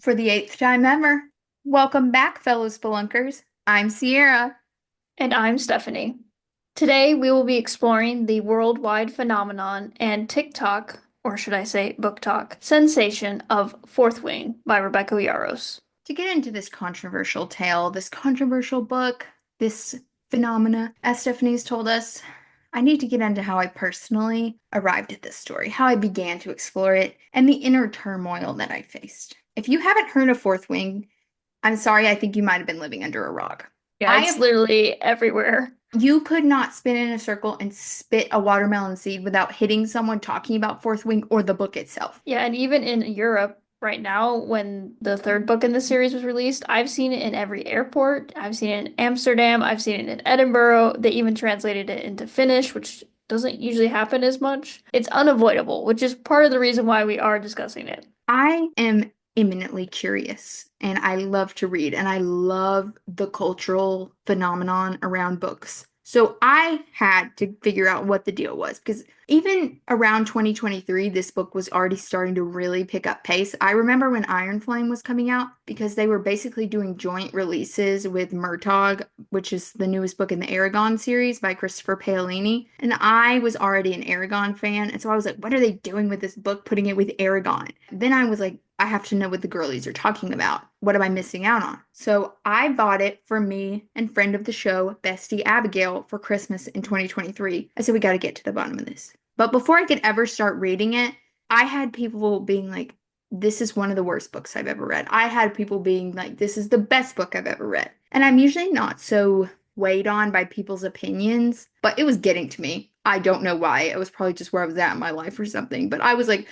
For the eighth time ever. Welcome back, fellow spelunkers. I'm Sierra. And I'm Stephanie. Today we will be exploring the worldwide phenomenon and TikTok, or should I say Booktok, sensation of Fourth Wing by Rebecca Yarros. To get into this controversial tale, this controversial book, this phenomena, as Stephanie's told us, I need to get into how I personally arrived at this story, how I began to explore it, and the inner turmoil that I faced. If you haven't heard of Fourth Wing, I'm sorry, I think you might have been living under a rock. Yeah, I it's have literally everywhere. You could not spin in a circle and spit a watermelon seed without hitting someone talking about Fourth Wing or the book itself. Yeah, and even in Europe right now, when the third book in the series was released, I've seen it in every airport. I've seen it in Amsterdam. I've seen it in Edinburgh. They even translated it into Finnish, which doesn't usually happen as much. It's unavoidable, which is part of the reason why we are discussing it. I am eminently curious and I love to read and I love the cultural phenomenon around books. So I had to figure out what the deal was because even around 2023, this book was already starting to really pick up pace. I remember when Iron Flame was coming out because they were basically doing joint releases with Murtagh, which is the newest book in the Aragon series by Christopher Paolini. And I was already an Aragon fan. And so I was like, what are they doing with this book, putting it with Aragon? Then I was like, I have to know what the girlies are talking about. What am I missing out on? So I bought it for me and friend of the show, Bestie Abigail, for Christmas in 2023. I said, we got to get to the bottom of this. But before I could ever start reading it, I had people being like, this is one of the worst books I've ever read. I had people being like, this is the best book I've ever read. And I'm usually not so weighed on by people's opinions, but it was getting to me. I don't know why. It was probably just where I was at in my life or something. But I was like,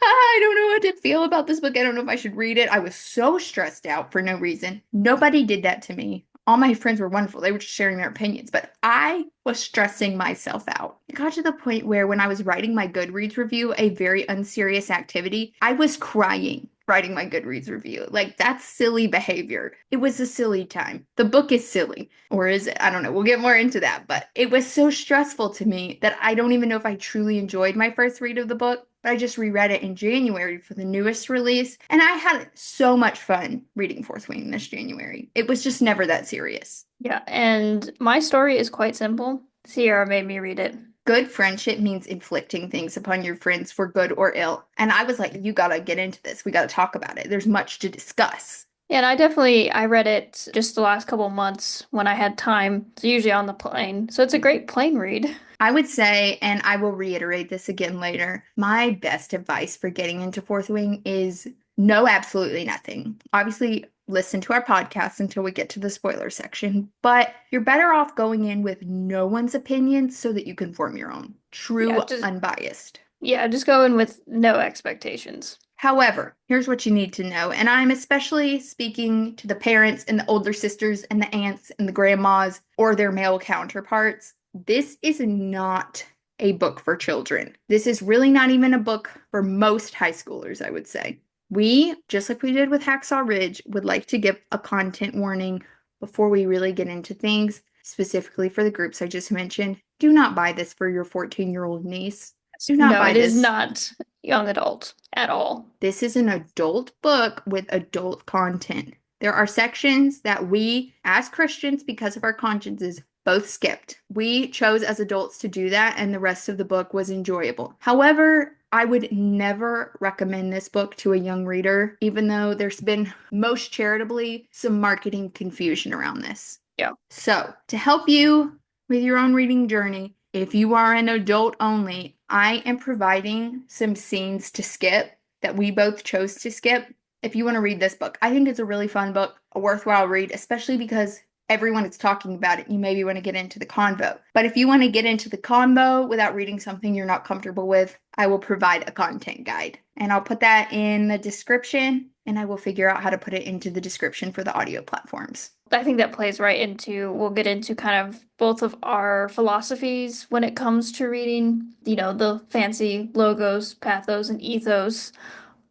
I don't know what to feel about this book. I don't know if I should read it. I was so stressed out for no reason. Nobody did that to me. All my friends were wonderful. They were just sharing their opinions, but I was stressing myself out. It got to the point where when I was writing my Goodreads review, a very unserious activity, I was crying writing my Goodreads review. Like, that's silly behavior. It was a silly time. The book is silly. Or is it? I don't know. We'll get more into that. But it was so stressful to me that I don't even know if I truly enjoyed my first read of the book. But I just reread it in January for the newest release. And I had so much fun reading Fourth Wing this January. It was just never that serious. Yeah, and my story is quite simple. Sierra made me read it. Good friendship means inflicting things upon your friends for good or ill. And I was like, you gotta get into this. We gotta talk about it. There's much to discuss. Yeah, and I read it just the last couple months when I had time. It's usually on the plane. So it's a great plane read. I would say, and I will reiterate this again later, my best advice for getting into Fourth Wing is know absolutely nothing. Obviously, listen to our podcast until we get to the spoiler section, but you're better off going in with no one's opinion so that you can form your own. Yeah, True, just unbiased. yeah, just go in with no expectations. However, here's what you need to know, and I'm especially speaking to the parents and the older sisters and the aunts and the grandmas or their male counterparts. This is not a book for children. This is really not even a book for most high schoolers, I would say. We, just like we did with Hacksaw Ridge, would like to give a content warning before we really get into things, specifically for the groups I just mentioned. Do not buy this for your 14-year-old niece. Do not No, buy it is this. not young adult at all. This is an adult book with adult content. There are sections that we, as Christians, because of our consciences, both skipped. We chose as adults to do that, and the rest of the book was enjoyable. However, I would never recommend this book to a young reader, even though there's been, most charitably, some marketing confusion around this. Yeah. So, to help you with your own reading journey, if you are an adult only, I am providing some scenes to skip that we both chose to skip if you want to read this book. I think it's a really fun book, a worthwhile read, especially because everyone is talking about it. You maybe want to get into the convo. But if you want to get into the convo without reading something you're not comfortable with, I will provide a content guide. And I'll put that in the description, and I will figure out how to put it into the description for the audio platforms. I think that plays right into, we'll get into kind of both of our philosophies when it comes to reading, the fancy logos, pathos, and ethos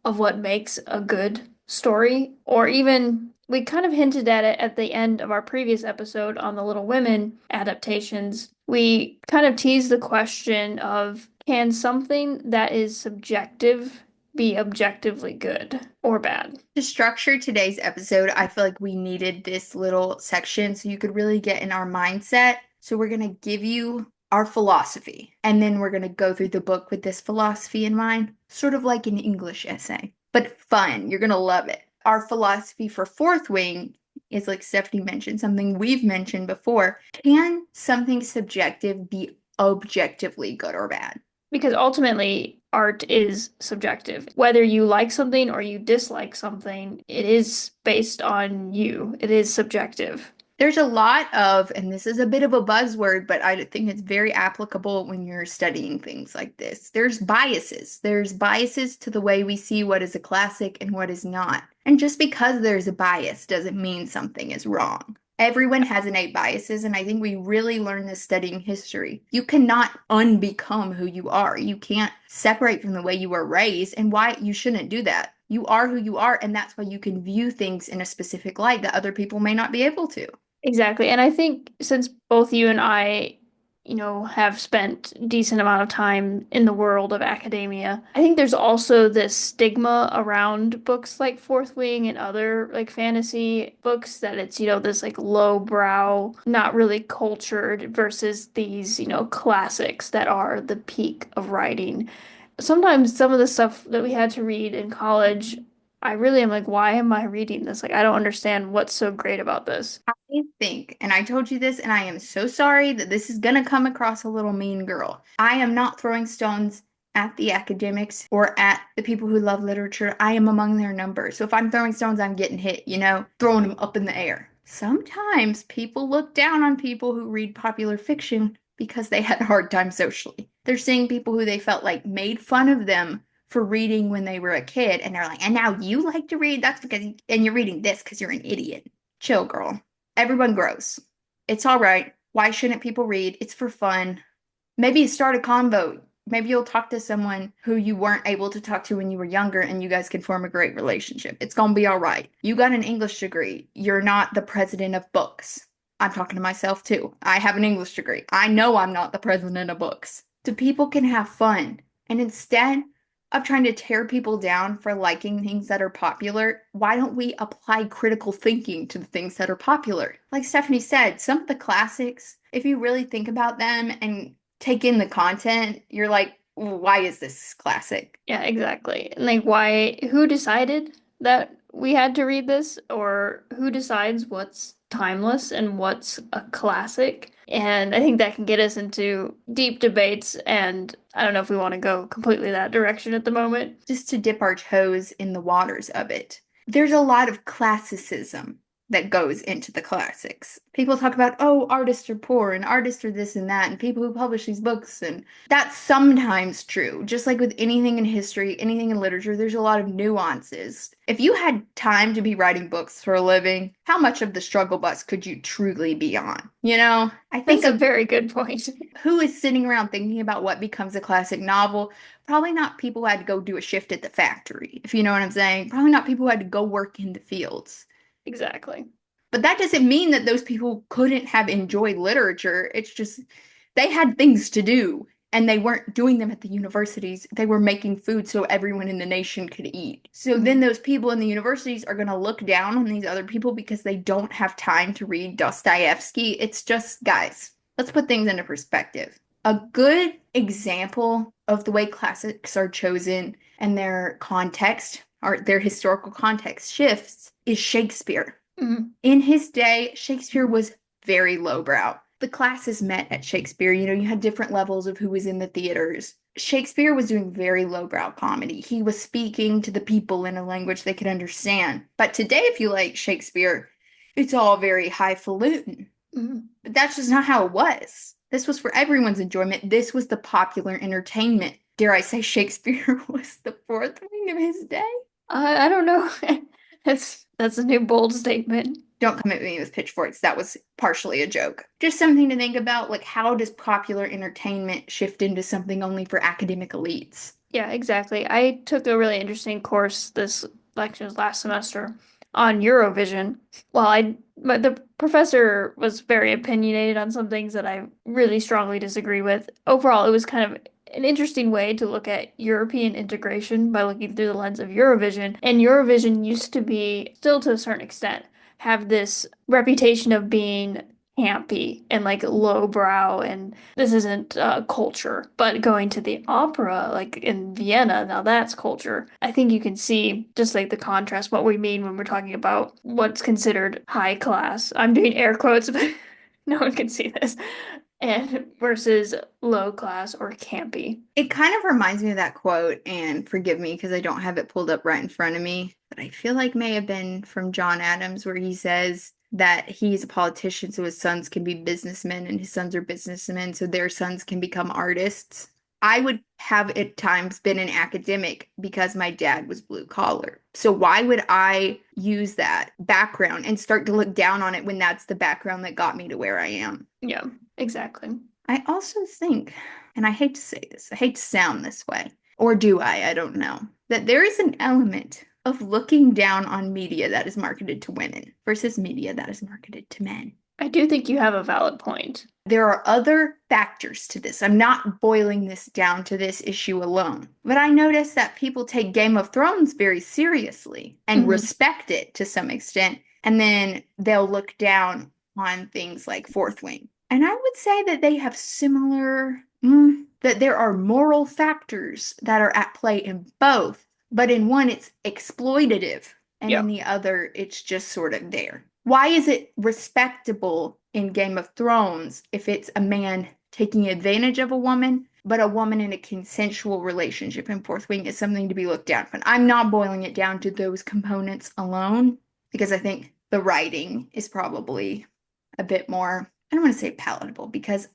of what makes a good story. Or even, we kind of hinted at it at the end of our previous episode on the Little Women adaptations. We kind of teased the question of, can something that is subjective be objectively good or bad. To structure today's episode, I feel like we needed this little section so you could really get in our mindset. So we're going to give you our philosophy, and then we're going to go through the book with this philosophy in mind, sort of like an English essay, but fun. You're going to love it. Our philosophy for Fourth Wing is, like Stephanie mentioned, something we've mentioned before. Can something subjective be objectively good or bad? Because ultimately, art is subjective. Whether you like something or you dislike something, it is based on you. It is subjective. There's a lot of, and this is a bit of a buzzword, but I think it's very applicable when you're studying things like this. There's biases. There's biases to the way we see what is a classic and what is not. And just because there's a bias doesn't mean something is wrong. Everyone has innate biases, and I think we really learn this studying history. You cannot unbecome who you are. You can't separate from the way you were raised, and why you shouldn't do that. You are who you are, and that's why you can view things in a specific light that other people may not be able to. Exactly. And I think since both you and I, have spent decent amount of time in the world of academia, I think there's also this stigma around books like Fourth Wing and other like fantasy books that it's, this like lowbrow, not really cultured versus these, classics that are the peak of writing. Sometimes some of the stuff that we had to read in college, I really am like, why am I reading this? Like, I don't understand what's so great about this. I think, and I told you this, and I am so sorry that this is going to come across a little mean girl. I am not throwing stones at the academics or at the people who love literature. I am among their numbers. So if I'm throwing stones, I'm getting hit, throwing them up in the air. Sometimes people look down on people who read popular fiction because they had a hard time socially. They're seeing people who they felt like made fun of them for reading when they were a kid, and they're like, and now you like to read? That's because, and you're reading this because you're an idiot. Chill, girl. Everyone grows. It's all right. Why shouldn't people read? It's for fun. Maybe start a convo. Maybe you'll talk to someone who you weren't able to talk to when you were younger and you guys can form a great relationship. It's gonna be all right. You got an English degree. You're not the president of books. I'm talking to myself too. I have an English degree. I know I'm not the president of books. So people can have fun. And instead of trying to tear people down for liking things that are popular, why don't we apply critical thinking to the things that are popular? Like Stephanie said, some of the classics, if you really think about them and take in the content, you're like, why is this classic? Yeah, exactly. And like who decided that we had to read this or who decides what's timeless and what's a classic? And I think that can get us into deep debates and I don't know if we want to go completely that direction at the moment. Just to dip our toes in the waters of it. There's a lot of classicism that goes into the classics. People talk about, oh, artists are poor and artists are this and that, and people who publish these books, and that's sometimes true. Just like with anything in history, anything in literature, there's a lot of nuances. If you had time to be writing books for a living, how much of the struggle bus could you truly be on? I think That's a of very good point. who is sitting around thinking about what becomes a classic novel. Probably not people who had to go do a shift at the factory, if you know what I'm saying. Probably not people who had to go work in the fields. Exactly. But that doesn't mean that those people couldn't have enjoyed literature. It's just they had things to do and they weren't doing them at the universities. They were making food so everyone in the nation could eat. So then Mhm. those people in the universities are going to look down on these other people because they don't have time to read Dostoevsky. It's just, guys, let's put things into perspective. A good example of the way classics are chosen and their context or their historical context shifts is Shakespeare. Mhm. In his day, Shakespeare was very lowbrow. The classes met at Shakespeare. You had different levels of who was in the theaters. Shakespeare was doing very lowbrow comedy. He was speaking to the people in a language they could understand. But today, if you like Shakespeare, it's all very highfalutin. Mhm. But that's just not how it was. This was for everyone's enjoyment. This was the popular entertainment. Dare I say Shakespeare was the fourth wing of his day? I don't know. That's a new bold statement. Don't come at me with pitchforks. That was partially a joke. Just something to think about, like how does popular entertainment shift into something only for academic elites? Yeah, exactly. I took a really interesting course this lectures last semester on Eurovision. But the professor was very opinionated on some things that I really strongly disagree with. Overall, it was kind of an interesting way to look at European integration by looking through the lens of Eurovision. And Eurovision used to be, still to a certain extent, have this reputation of being campy and like lowbrow, and this isn't culture. But going to the opera, like in Vienna, now that's culture. I think you can see just like the contrast, what we mean when we're talking about what's considered high class. I'm doing air quotes, but no one can see this. And versus low class or campy. It kind of reminds me of that quote, and forgive me because I don't have it pulled up right in front of me, but I feel like may have been from John Adams, where he says that he's a politician, so his sons can be businessmen, and his sons are businessmen, so their sons can become artists. I would have at times been an academic because my dad was blue collar. So why would I use that background and start to look down on it when that's the background that got me to where I am? Yeah, exactly. I also think, and I hate to say this, I hate to sound this way, or do I? I don't know, that there is an element of looking down on media that is marketed to women versus media that is marketed to men. I do think you have a valid point. There are other factors to this. I'm not boiling this down to this issue alone. But I notice that people take Game of Thrones very seriously and Mhm. respect it to some extent. And then they'll look down on things like Fourth Wing. And I would say that they have similar, that there are moral factors that are at play in both. But in one, it's exploitative. And in Yep. the other, it's just sort of there. Why is it respectable in Game of Thrones if it's a man taking advantage of a woman, but a woman in a consensual relationship in Fourth Wing is something to be looked down upon? I'm not boiling it down to those components alone because I think the writing is probably a bit more, I don't want to say palatable because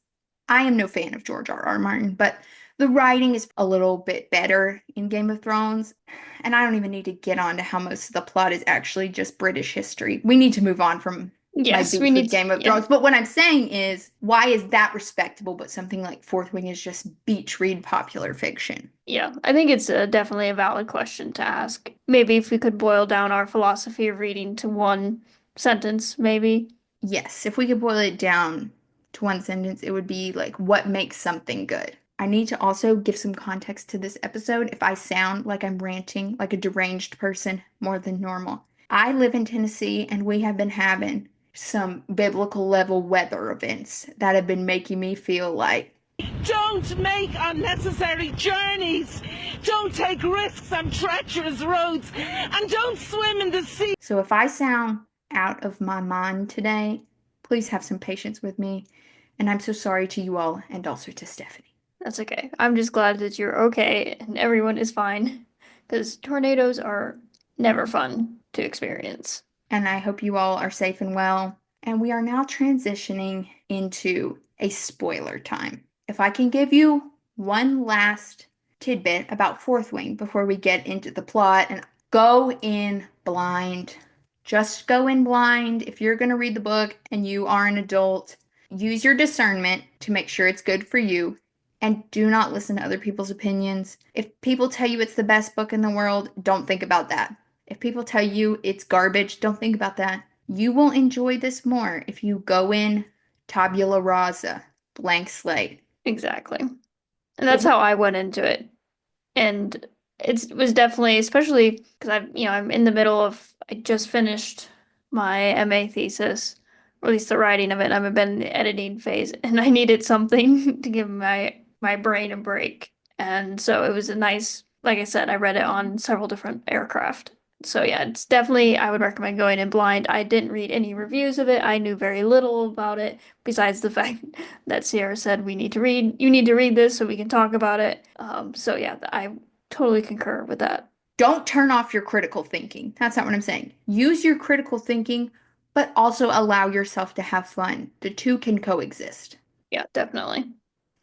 I am no fan of George R.R. Martin, but the writing is a little bit better in Game of Thrones. And I don't even need to get on to how most of the plot is actually just British history. We need to move on from my Yes, we beef need with to, Game of yeah. Thrones. But what I'm saying is, why is that respectable, but something like Fourth Wing is just beach read popular fiction? Yeah, I think it's definitely a valid question to ask. Maybe if we could boil down our philosophy of reading to one sentence, maybe. Yes, if we could boil it down to one sentence, it would be like, what makes something good? I need to also give some context to this episode if I sound like I'm ranting like a deranged person more than normal. I live in Tennessee and we have been having some biblical level weather events that have been making me feel like don't make unnecessary journeys. Don't take risks on treacherous roads. And don't swim in the sea. so if I sound out of my mind today, please have some patience with me. And I'm so sorry to you all and also to Stephanie. That's okay. I'm just glad that you're okay and everyone is fine. Because tornadoes are never fun to experience. And I hope you all are safe and well. And we are now transitioning into a spoiler time. If I can give you one last tidbit about Fourth Wing before we get into the plot, and go in blind. Just go in blind. If you're going to read the book and you are an adult, use your discernment to make sure it's good for you. And do not listen to other people's opinions. If people tell you it's the best book in the world, don't think about that. If people tell you it's garbage, don't think about that. You will enjoy this more if you go in tabula rasa, blank slate. Exactly. And It that's will, how I went into it. And it was definitely, especially because I'm in the middle of, I just finished my MA thesis, or at least the writing of it. I've been in the editing phase, and I needed something to give my brain a break. And so it was a nice, like I said, I read it on several different aircraft. So yeah, it's definitely, I would recommend going in blind. I didn't read any reviews of it. I knew very little about it, besides the fact that Sierra said you need to read this so we can talk about it. So yeah, I totally concur with that. don't turn off your critical thinking. That's not what I'm saying. Use your critical thinking, but also allow yourself to have fun. The two can coexist. Yeah, definitely.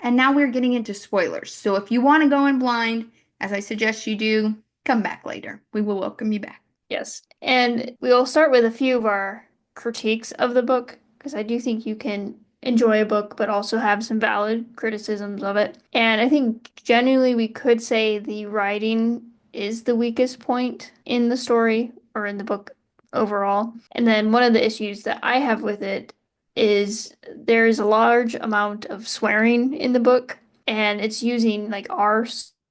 And now we're getting into spoilers. So if you want to go in blind, as I suggest you do, come back later. We will welcome you back. Yes. And we'll start with a few of our critiques of the book, because I do think you can enjoy a book, but also have some valid criticisms of it. And I think genuinely we could say the writing is the weakest point in the story or in the book overall. And then one of the issues that I have with it is there is a large amount of swearing in the book. and it's using like our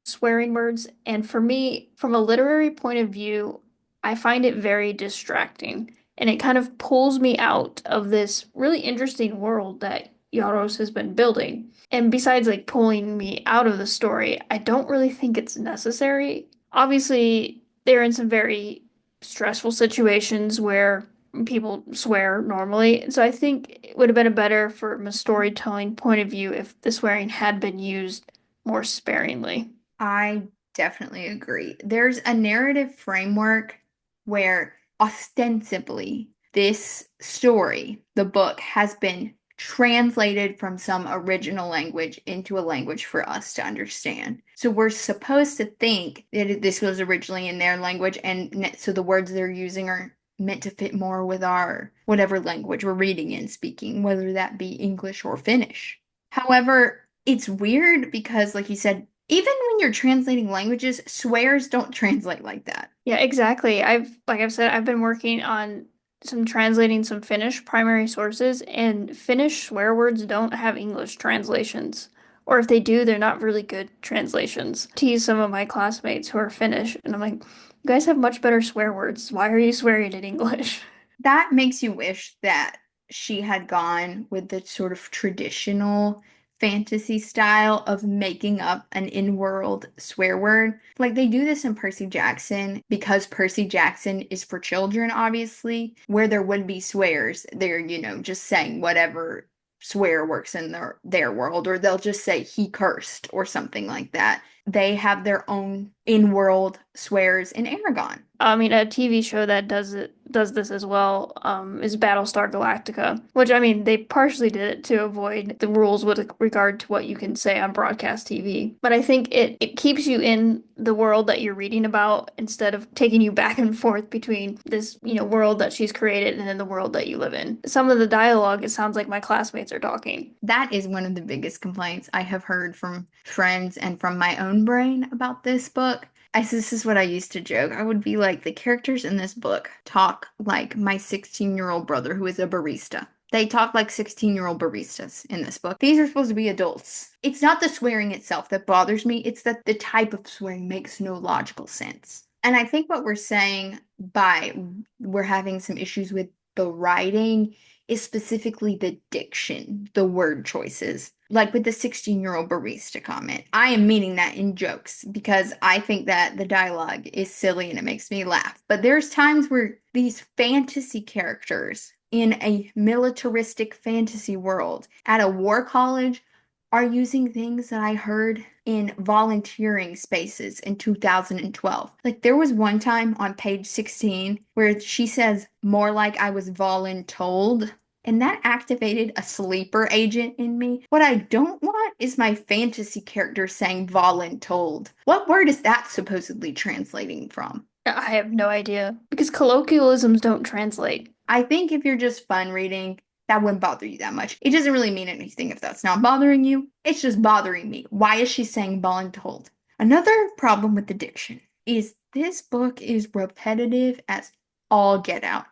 swearing words. And for me, from a literary point of view, I find it very distracting. And it kind of pulls me out of this really interesting world that Yarros has been building. And besides like pulling me out of the story, I don't really think it's necessary. Obviously, they're in some very stressful situations where people swear normally. So I think it would have been better from a storytelling point of view if the swearing had been used more sparingly. I definitely agree. There's a narrative framework where ostensibly this story, the book, has been translated from some original language into a language for us to understand. So we're supposed to think that this was originally in their language, and so the words they're using are meant to fit more with our whatever language we're reading and speaking, whether that be English or Finnish. However, it's weird because, like you said, even when you're translating languages, swears don't translate like that. Yeah, exactly. Like I've said, I've been working on some translating some Finnish primary sources, and Finnish swear words don't have English translations. Or if they do, they're not really good translations. I tease some of my classmates who are Finnish, and I'm like, you guys have much better swear words. Why are you swearing in English? That makes you wish that she had gone with the sort of traditional fantasy style of making up an in-world swear word. Like they do this in Percy Jackson because Percy Jackson is for children, obviously, where there would be swears. They're, just saying whatever swear works in their world, or they'll just say he cursed or something like that. They have their own in-world swears in Aragon. I mean, a TV show that does this as well, is Battlestar Galactica, which I mean, they partially did it to avoid the rules with regard to what you can say on broadcast TV. But I think it keeps you in the world that you're reading about instead of taking you back and forth between this, world that she's created and then the world that you live in. Some of the dialogue, it sounds like my classmates are talking. That is one of the biggest complaints I have heard from friends and from my own brain about this book. This is what I used to joke. I would be like, the characters in this book talk like my 16-year-old brother who is a barista. They talk like 16-year-old baristas in this book. These are supposed to be adults. It's not the swearing itself that bothers me, it's that the type of swearing makes no logical sense. And I think what we're saying by we're having some issues with the writing is specifically the diction, the word choices. Like with the 16-year-old barista comment. I am meaning that in jokes because I think that the dialogue is silly and it makes me laugh. But there's times where these fantasy characters in a militaristic fantasy world at a war college are using things that I heard in volunteering spaces in 2012. Like there was one time on page 16 where she says more like I was voluntold. And that activated a sleeper agent in me. What I don't want is my fantasy character saying voluntold. What word is that supposedly translating from? I have no idea because colloquialisms don't translate. I think if you're just fun reading, that wouldn't bother you that much. It doesn't really mean anything if that's not bothering you. It's just bothering me. Why is she saying voluntold? Another problem with the diction is this book is repetitive as all get out.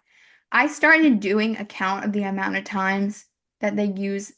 I started doing a count of the amount of times that they use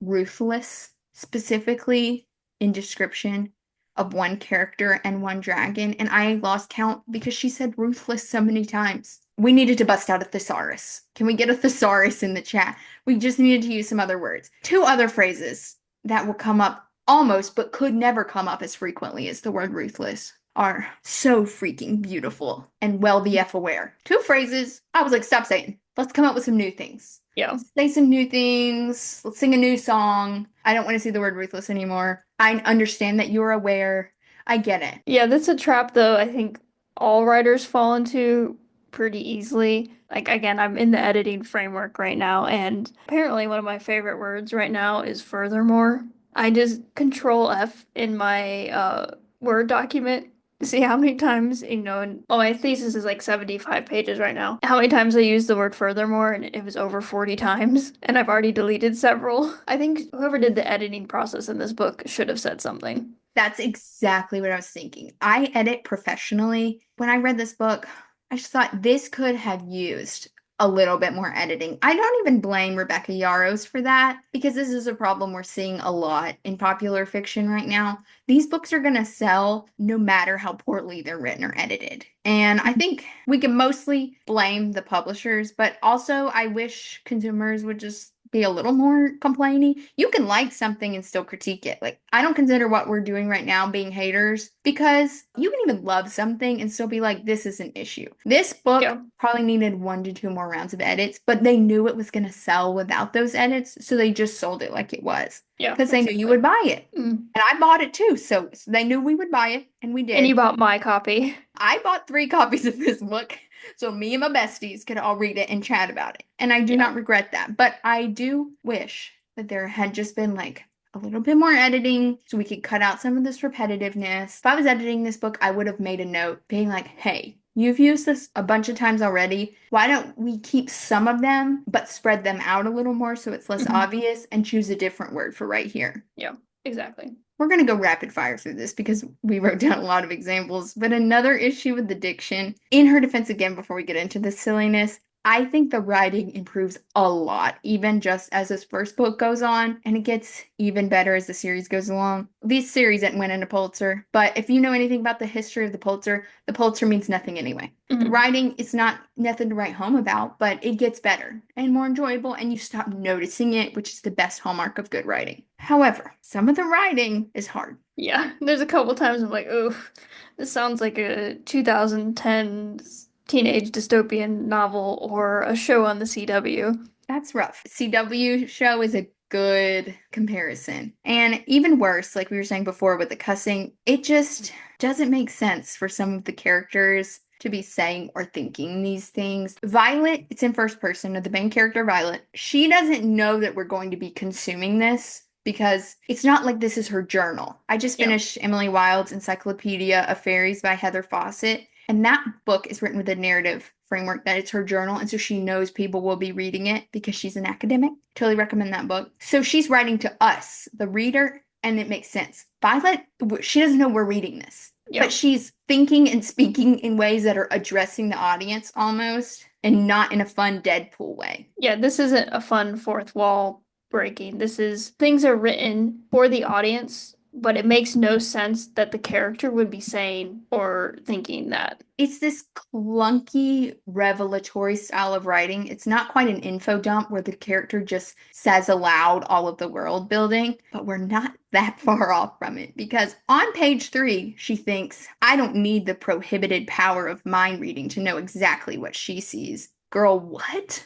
ruthless specifically in description of one character and one dragon, and I lost count because she said ruthless so many times. We needed to bust out a thesaurus. Can we get a thesaurus in the chat? We just needed to use some other words. Two other phrases that will come up almost, but could never come up as frequently as the word ruthless are so freaking beautiful and well the F aware. Two phrases I was like, stop saying. Let's come up with some new things. Yeah. Let's say some new things. Let's sing a new song. I don't want to see the word ruthless anymore. I understand that you're aware. I get it. Yeah, that's a trap though I think all writers fall into pretty easily. Like again, I'm in the editing framework right now, and apparently one of my favorite words right now is furthermore. I just control F in my Word document. See how many times, and well, my thesis is like 75 pages right now. How many times I used the word furthermore, and it was over 40 times, and I've already deleted several. I think whoever did the editing process in this book should have said something. That's exactly what I was thinking. I edit professionally. When I read this book, I just thought this could have used a little bit more editing. I don't even blame Rebecca Yarros for that because this is a problem we're seeing a lot in popular fiction right now. These books are going to sell no matter how poorly they're written or edited. And I think we can mostly blame the publishers, but also I wish consumers would just be a little more complainy. You can like something and still critique it. Like, I don't consider what we're doing right now being haters because you can even love something and still be like, this is an issue. This book Yeah. probably needed 1 to 2 more rounds of edits, but they knew it was going to sell without those edits, so they just sold it like it was. Yeah, Because they knew you would buy it. Mm. And I bought it too, so they knew we would buy it, and we And did. you bought my copy. I bought 3 copies of this book, so me and my besties could all read it and chat about it. And I do not regret that. But I do wish that there had just been like a little bit more editing so we could cut out some of this repetitiveness. If I was editing this book, I would have made a note being like, hey, you've used this a bunch of times already. Why don't we keep some of them, but spread them out a little more so it's less obvious and choose a different word for right here? Yeah, exactly. We're going to go rapid fire through this because we wrote down a lot of examples. But another issue with the diction, in her defense again, before we get into this silliness, I think the writing improves a lot, even just as this first book goes on, and it gets even better as the series goes along. These series didn't win a Pulitzer, but if you know anything about the history of the Pulitzer means nothing anyway. The writing is not nothing to write home about, but it gets better and more enjoyable, and you stop noticing it, which is the best hallmark of good writing. However, some of the writing is hard. Yeah, there's a couple times I'm like, oof, this sounds like a 2010s teenage dystopian novel or a show on the CW. That's rough. CW show is a good comparison. And even worse, like we were saying before with the cussing, it just doesn't make sense for some of the characters to be saying or thinking these things. Violet, it's in first person of the main character, Violet. She doesn't know that we're going to be consuming this because it's not like this is her journal. I just finished Emily Wilde's Encyclopedia of Fairies by Heather Fawcett. And that book is written with a narrative framework that it's her journal. And so she knows people will be reading it because she's an academic. Totally recommend that book. So she's writing to us, the reader, and it makes sense. Violet, she doesn't know we're reading this. But she's thinking and speaking in ways that are addressing the audience almost and not in a fun Deadpool way. Yeah, this isn't a fun fourth wall breaking. This is things are written for the audience, but it makes no sense that the character would be saying or thinking that. It's this clunky, revelatory style of writing. It's not quite an info dump where the character just says aloud all of the world building, but we're not that far off from it because on page 3, she thinks, I don't need the prohibited power of mind reading to know exactly what she sees. Girl, what?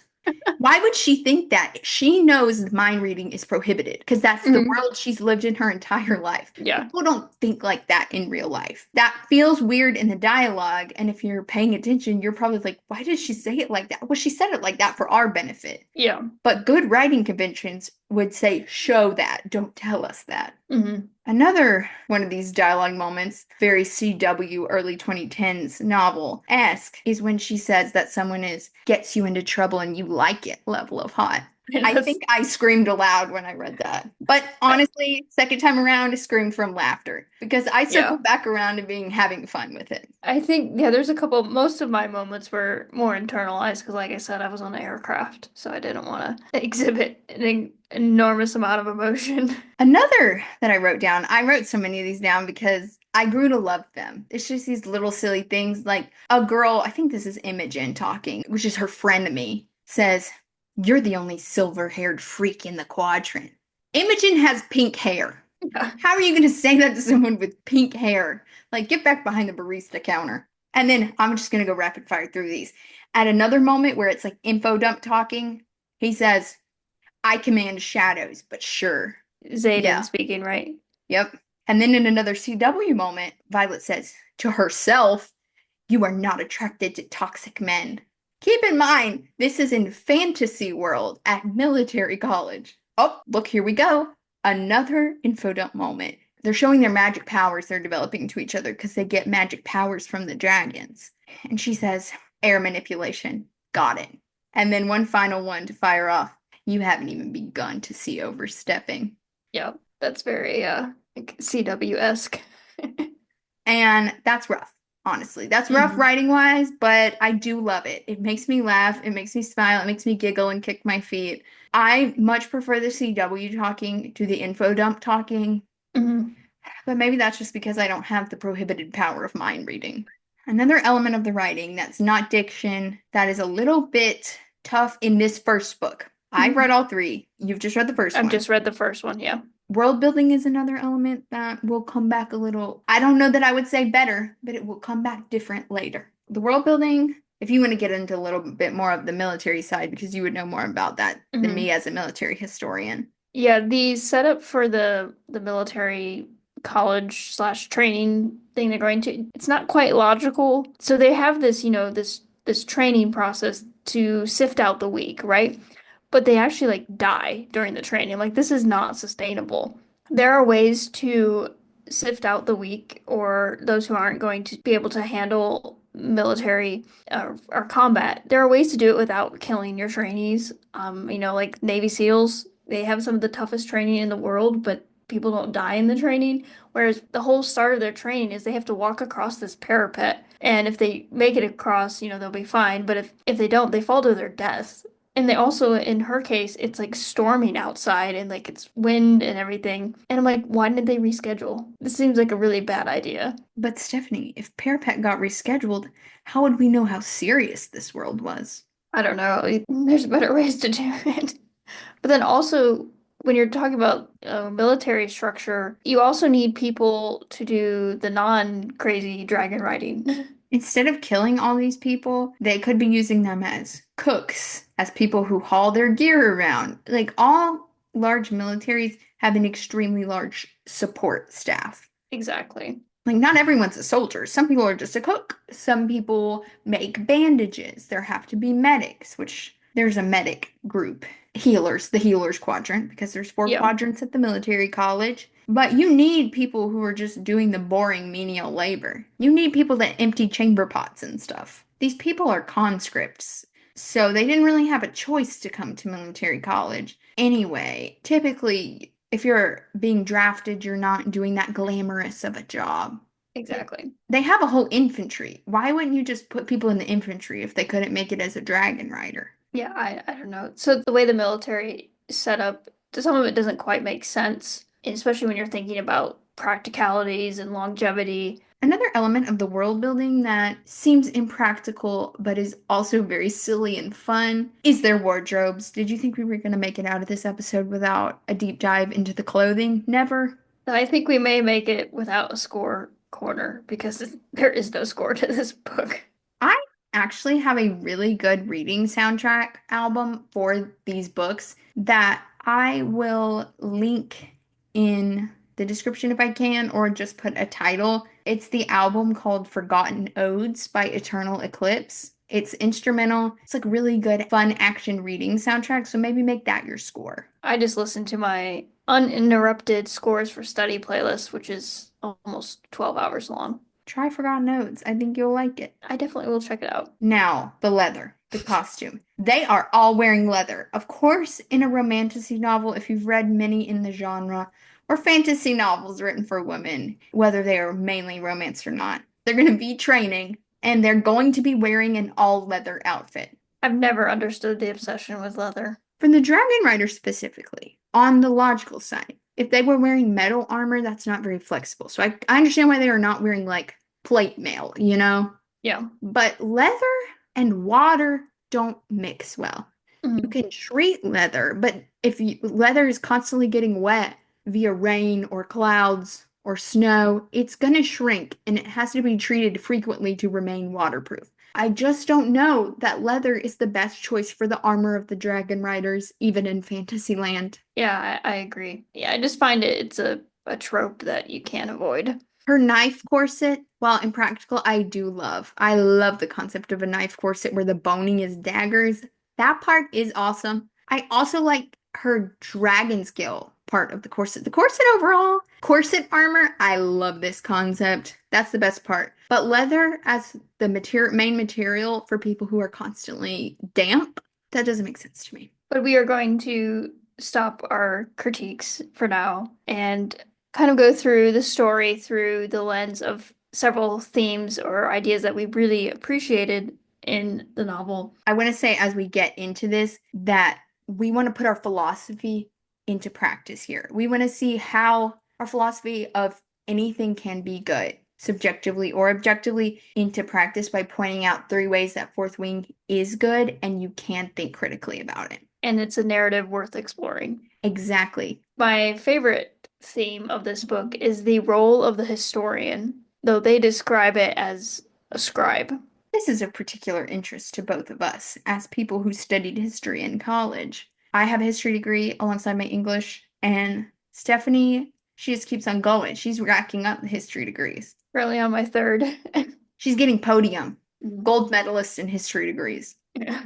Why would she think that? She knows mind reading is prohibited because that's the world she's lived in her entire life. Yeah. People don't think like that in real life. That feels weird in the dialogue, and if you're paying attention, you're probably like, why did she say it like that? Well, she said it like that for our benefit. Yeah. But good writing conventions would say, show that, don't tell us that. Mm-hmm. Another one of these dialogue moments, very CW early 2010s novel-esque, is when she says that someone gets you into trouble and you like it level of hot. I think I screamed aloud when I read that. But honestly, second time around, I screamed from laughter because I circled back around to having fun with it. I think, there's a couple, most of my moments were more internalized because, like I said, I was on an aircraft, so I didn't want to exhibit an enormous amount of emotion. Another that I wrote down, I wrote so many of these down because I grew to love them. It's just these little silly things like a girl, I think this is Imogen talking, which is her friend to me, says, you're the only silver-haired freak in the quadrant. Imogen has pink hair. Yeah. How are you going to say that to someone with pink hair? Like, get back behind the barista counter. And then I'm just going to go rapid fire through these. At another moment where it's like info dump talking, he says, I command shadows, but sure. Xaden speaking, right? Yep. And then in another CW moment, Violet says to herself, you are not attracted to toxic men. Keep in mind, this is in fantasy world at military college. Oh, look, here we go. Another info dump moment. They're showing their magic powers they're developing to each other because they get magic powers from the dragons. And she says, air manipulation. Got it. And then one final one to fire off. You haven't even begun to see overstepping. Yep, that's very CW-esque. And that's rough. honestly. That's rough writing wise, but I do love it. It makes me laugh, it makes me smile, it makes me giggle and kick my feet. I much prefer the CW talking to the info dump talking, Hmm. but maybe that's just because I don't have the prohibited power of mind reading. Another element of the writing that's not diction, that is a little bit tough in this first book. I've read all three. You've just read the first I've one. just read the first one, yeah. World building is another element that will come back a little. I don't know that I would say better, but it will come back different later. The world building, if you want to get into a little bit more of the military side, because you would know more about that than me as a military historian. Yeah, the setup for the military college slash training thing they're going to, it's not quite logical. So they have this, this training process to sift out the weak, right? But they actually like die during the training. Like this is not sustainable. There are ways to sift out the weak or those who aren't going to be able to handle military or combat. There are ways to do it without killing your trainees. Like Navy SEALs, they have some of the toughest training in the world, but people don't die in the training. Whereas the whole start of their training is they have to walk across this parapet. And if they make it across, they'll be fine. But if they don't, they fall to their death. And they also, in her case, it's like storming outside and like it's wind and everything. And I'm like, why did they reschedule? This seems like a really bad idea. But Stephanie, if Parapet got rescheduled, how would we know how serious this world was? I don't know. There's better ways to do it. But then also, when you're talking about military structure, you also need people to do the non-crazy dragon riding. Instead of killing all these people, they could be using them as cooks, as people who haul their gear around. Like all large militaries have an extremely large support staff. Exactly. Like not everyone's a soldier. Some people are just a cook. Some people make bandages. There have to be medics, which there's a medic group. Healers, the healers quadrant, because there's four Yeah, quadrants at the military college. But you need people who are just doing the boring menial labor. You need people that empty chamber pots and stuff. These people are conscripts, so they didn't really have a choice to come to military college. Anyway, typically, if you're being drafted, you're not doing that glamorous of a job. exactly. They have a whole infantry. Why wouldn't you just put people in the infantry if they couldn't make it as a dragon rider? Yeah, I don't know. So the way the military is set up, some of it doesn't quite make sense, especially when you're thinking about practicalities and longevity. Another element of the world building that seems impractical but is also very silly and fun is their wardrobes. Did you think we were going to make it out of this episode without a deep dive into the clothing? Never. I think we may make it without a score corner because there is no score to this book. I actually have a really good reading soundtrack album for these books that I will link in the description if I can, or just put a title. It's the album called Forgotten Odes by Eternal Eclipse. It's instrumental. It's like really good, fun action reading soundtrack. So maybe make that your score. I just listened to my uninterrupted scores for study playlist, which is almost 12 hours long. Try Forgotten Odes. I think you'll like it. I definitely will check it out. Now, the leather, the costume. They are all wearing leather. Of course, in a romantasy novel, if you've read many in the genre, or fantasy novels written for women, whether they are mainly romance or not, they're going to be training and they're going to be wearing an all leather outfit. I've never understood the obsession with leather. For the Dragon Rider specifically, on the logical side, if they were wearing metal armor, that's not very flexible. So I understand why they are not wearing like plate mail, you know? Yeah. But leather and water don't mix well. You can treat leather, but if leather is constantly getting wet via rain or clouds or snow, it's going to shrink and it has to be treated frequently to remain waterproof. I just don't know that leather is the best choice for the armor of the Dragon Riders, even in Fantasyland. Yeah, I agree. Yeah, I just find it's a trope that you can't avoid. Her knife corset, while impractical, I do love. I love the concept of a knife corset where the boning is daggers. That part is awesome. I also like her dragon skill part of the corset. The corset overall, corset armor, I love this concept. That's the best part. But leather as the main material for people who are constantly damp, that doesn't make sense to me. But we are going to stop our critiques for now and kind of go through the story through the lens of several themes or ideas that we really appreciated in the novel. I want to say as we get into this that we want to put our philosophy into practice here. We want to see how our philosophy of anything can be good, subjectively or objectively, into practice by pointing out 3 ways that Fourth Wing is good and you can think critically about it. And it's a narrative worth exploring. Exactly. My favorite theme of this book is the role of the historian, though they describe it as a scribe. This is of particular interest to both of us as people who studied history in college. I have a history degree alongside my English, and Stephanie, she just keeps on going. She's racking up the history degrees. Currently on my third. She's getting podium, gold medalist in history degrees. Yeah.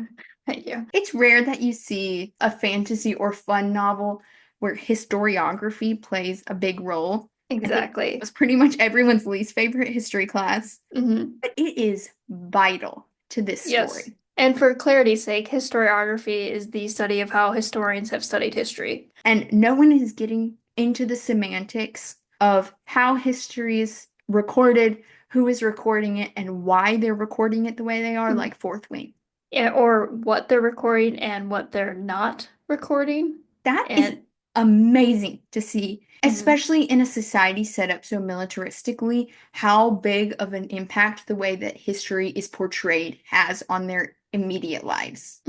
Thank you. It's rare that you see a fantasy or fun novel where historiography plays a big role. Exactly. It was pretty much everyone's least favorite history class, Mm-hmm. but it is vital to this Yes. story. And for clarity's sake, historiography is the study of how historians have studied history. And no one is getting into the semantics of how history is recorded, who is recording it, and why they're recording it the way they are, like Fourth Wing. Yeah, or what they're recording and what they're not recording. That is amazing to see, Mhm. especially in a society set up so militaristically, how big of an impact the way that history is portrayed has on their immediate lives.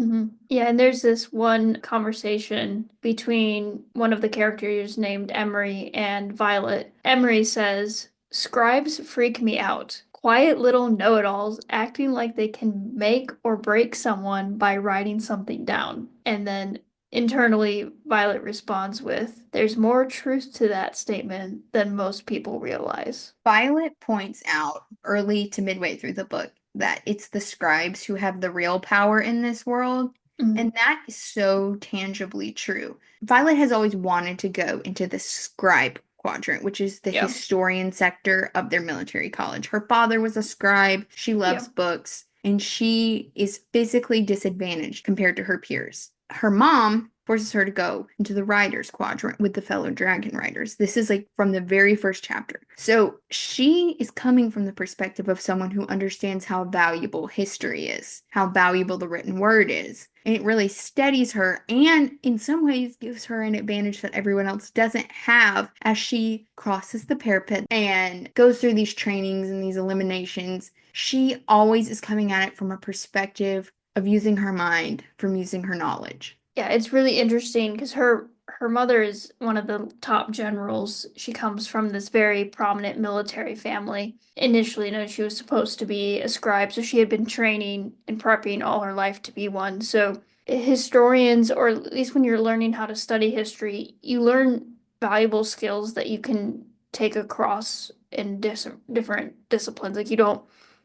Yeah, and there's this one conversation between one of the characters named Emery and Violet. Emery says, "Scribes freak me out. Quiet little know-it-alls acting like they can make or break someone by writing something down." And then internally, Violet responds with, "There's more truth to that statement than most people realize." Violet points out early to midway through the book that it's the scribes who have the real power in this world, and that is so tangibly true. Violet has always wanted to go into the scribe quadrant, which is the historian sector of their military college. Her father was a scribe, she loves books, and she is physically disadvantaged compared to her peers. Her mom forces her to go into the writers quadrant with the fellow dragon writers. This is like from the very first chapter. So she is coming from the perspective of someone who understands how valuable history is, how valuable the written word is. And it really steadies her and in some ways gives her an advantage that everyone else doesn't have as she crosses the parapet and goes through these trainings and these eliminations. She always is coming at it from a perspective of using her mind, from using her knowledge. Yeah, it's really interesting because her mother is one of the top generals. She comes from this very prominent military family. Initially, she was supposed to be a scribe, so she had been training and prepping all her life to be one. So historians, or at least when you're learning how to study history, you learn valuable skills that you can take across in different disciplines.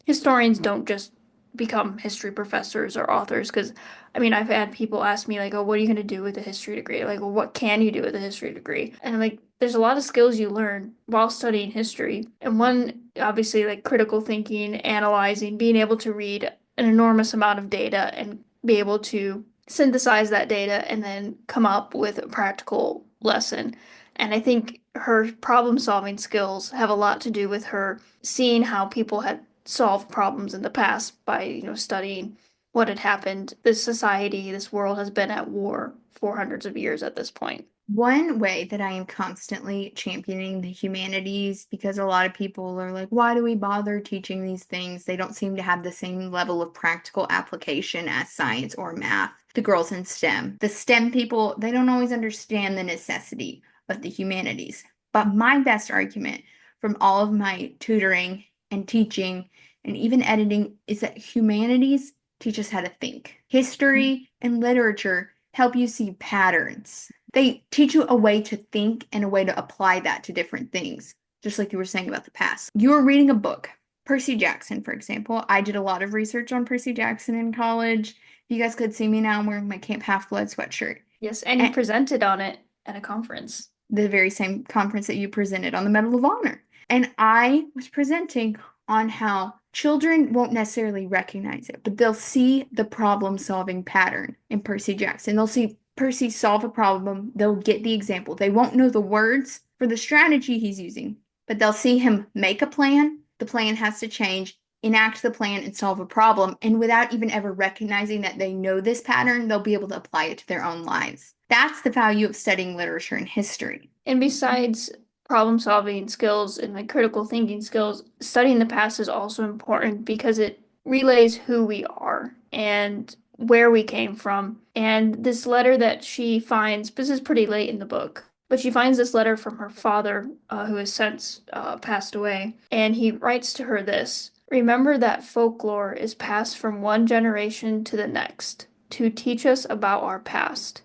Historians don't just become history professors or authors because I've had people ask me like, "Oh, what are you going to do with a history degree?" Like, "Well, what can you do with a history degree?" And I'm like, there's a lot of skills you learn while studying history. And one, obviously, like critical thinking, analyzing, being able to read an enormous amount of data and be able to synthesize that data and then come up with a practical lesson. And I think her problem-solving skills have a lot to do with her seeing how people had solved problems in the past by, studying what had happened. This society, this world has been at war for hundreds of years at this point. One way that I am constantly championing the humanities, because a lot of people are like, why do we bother teaching these things? They don't seem to have the same level of practical application as science or math. The girls in STEM. The STEM people, they don't always understand the necessity of the humanities. But my best argument from all of my tutoring and teaching and even editing is that humanities teach us how to think. History and literature help you see patterns. They teach you a way to think and a way to apply that to different things, just like you were saying about the past. You were reading a book, Percy Jackson, for example. I did a lot of research on Percy Jackson in college. You guys could see me now. I'm wearing my Camp Half-Blood sweatshirt. Yes, and you presented on it at a conference. The very same conference that you presented on the Medal of Honor. And I was presenting on how children won't necessarily recognize it, but they'll see the problem-solving pattern in Percy Jackson. They'll see Percy solve a problem. They'll get the example. They won't know the words for the strategy he's using, but they'll see him make a plan the plan has to change, enact the plan, and solve a problem. And without even ever recognizing that they know this pattern, they'll be able to apply it to their own lives. That's the value of studying literature and history. And besides problem solving skills and like critical thinking skills, studying the past is also important because it relays who we are and where we came from. And this letter that she finds, this is pretty late in the book, but she finds this letter from her father, who has since passed away. And he writes to her this: Remember that folklore is passed from one generation to the next to teach us about our past.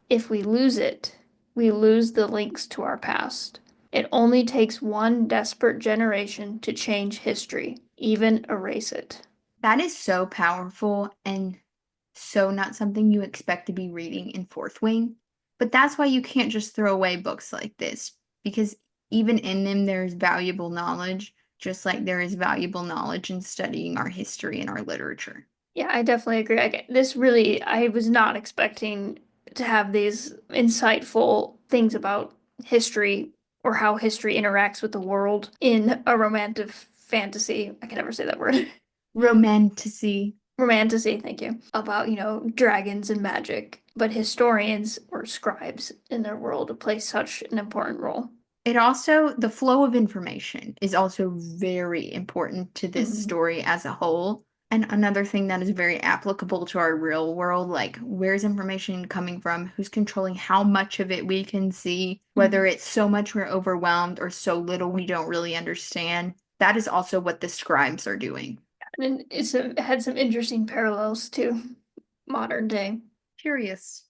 If we lose it, we lose the links to our past. It only takes one desperate generation to change history, even erase it. That is so powerful and so not something you expect to be reading in fourth wing. But that's why you can't just throw away books like this, because even in them there's valuable knowledge, just like there is valuable knowledge in studying our history and our literature. Yeah, I definitely agree. This really, I was not expecting to have these insightful things about history or how history interacts with the world in a romantic fantasy. I can never say that word. Romantasy. Romantasy, thank you. About, dragons and magic. But historians or scribes in their world play such an important role. The flow of information is also very important to this story as a whole. And another thing that is very applicable to our real world, like where's information coming from, who's controlling how much of it we can see, whether it's so much we're overwhelmed or so little we don't really understand. That is also what the scribes are doing. And it had some interesting parallels to modern day. Curious.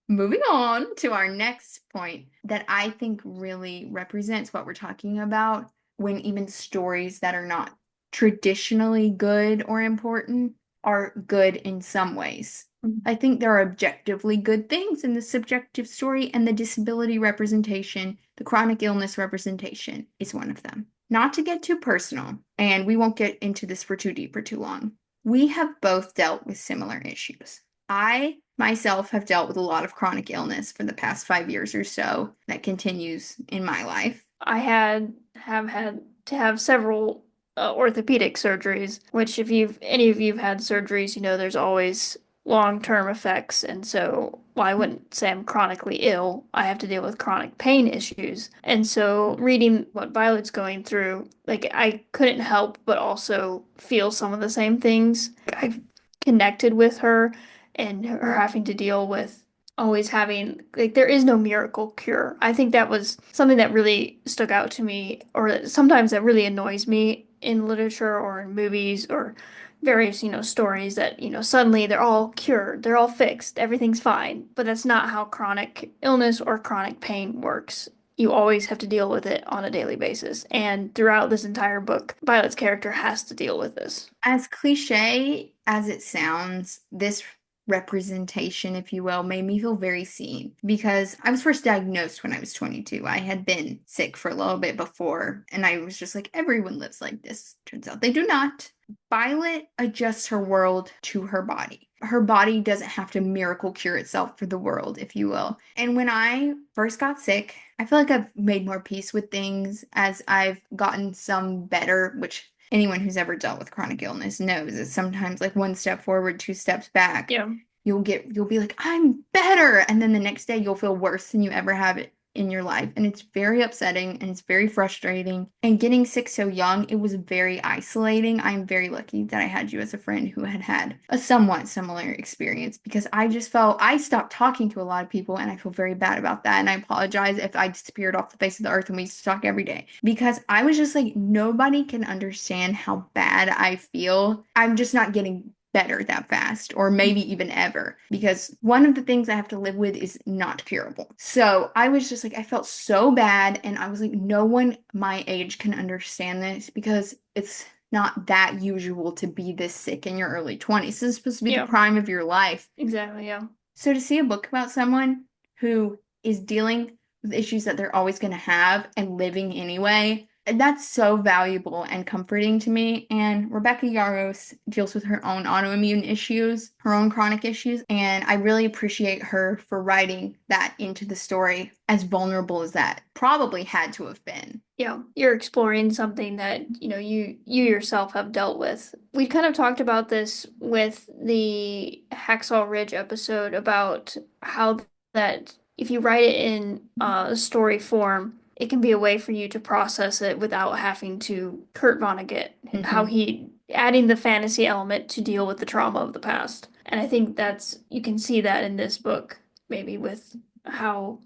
Moving on to our next point that I think really represents what we're talking about when even stories that are not traditionally good or important are good in some ways. I think there are objectively good things in the subjective story, and the disability representation, the chronic illness representation is one of them. Not to get too personal, and we won't get into this for too deep or too long. We have both dealt with similar issues. I myself have dealt with a lot of chronic illness for the past 5 years or so that continues in my life. I have had to have several orthopedic surgeries, which if any of you've had surgeries, there's always long-term effects. And so while I wouldn't say I'm chronically ill, I have to deal with chronic pain issues. And so reading what Violet's going through, like I couldn't help but also feel some of the same things. I've connected with her and her having to deal with always having, like, there is no miracle cure. I think that was something that really stuck out to me, or sometimes that really annoys me in literature or in movies or various, stories that, suddenly they're all cured, they're all fixed, everything's fine. But that's not how chronic illness or chronic pain works. You always have to deal with it on a daily basis. And throughout this entire book, Violet's character has to deal with this. As cliche as it sounds, this representation, if you will, made me feel very seen because I was first diagnosed when I was 22. I had been sick for a little bit before, and I was just like, everyone lives like this. Turns out they do not. Violet adjusts her world to her body. Her body doesn't have to miracle cure itself for the world, if you will. And when I first got sick, I feel like I've made more peace with things as I've gotten some better, which anyone who's ever dealt with chronic illness knows is sometimes like one step forward, two steps back. Yeah. You'll be like, I'm better. And then the next day you'll feel worse than you ever have it in your life. And it's very upsetting and it's very frustrating. And getting sick so young, it was very isolating. I'm very lucky that I had you as a friend who had a somewhat similar experience because I just felt I stopped talking to a lot of people and I feel very bad about that. And I apologize if I disappeared off the face of the earth and we used to talk every day because I was just like, nobody can understand how bad I feel. I'm just not getting better that fast or maybe even ever because one of the things I have to live with is not curable. So I was just like, I felt so bad and I was like, no one my age can understand this because it's not that usual to be this sick in your early 20s. This is supposed to be the prime of your life. Exactly, yeah. So to see a book about someone who is dealing with issues that they're always going to have and living anyway, That's so valuable and comforting to me. And Rebecca Yarros deals with her own autoimmune issues, her own chronic issues, and I really appreciate her for writing that into the story, as vulnerable as that probably had to have been. You're exploring something that, you yourself have dealt with. We kind of talked about this with the Hacksaw Ridge episode about how that if you write it in story form, it can be a way for you to process it without having to Kurt Vonnegut, how Mhm. he adding the fantasy element to deal with the trauma of the past. And I think you can see that in this book, maybe with how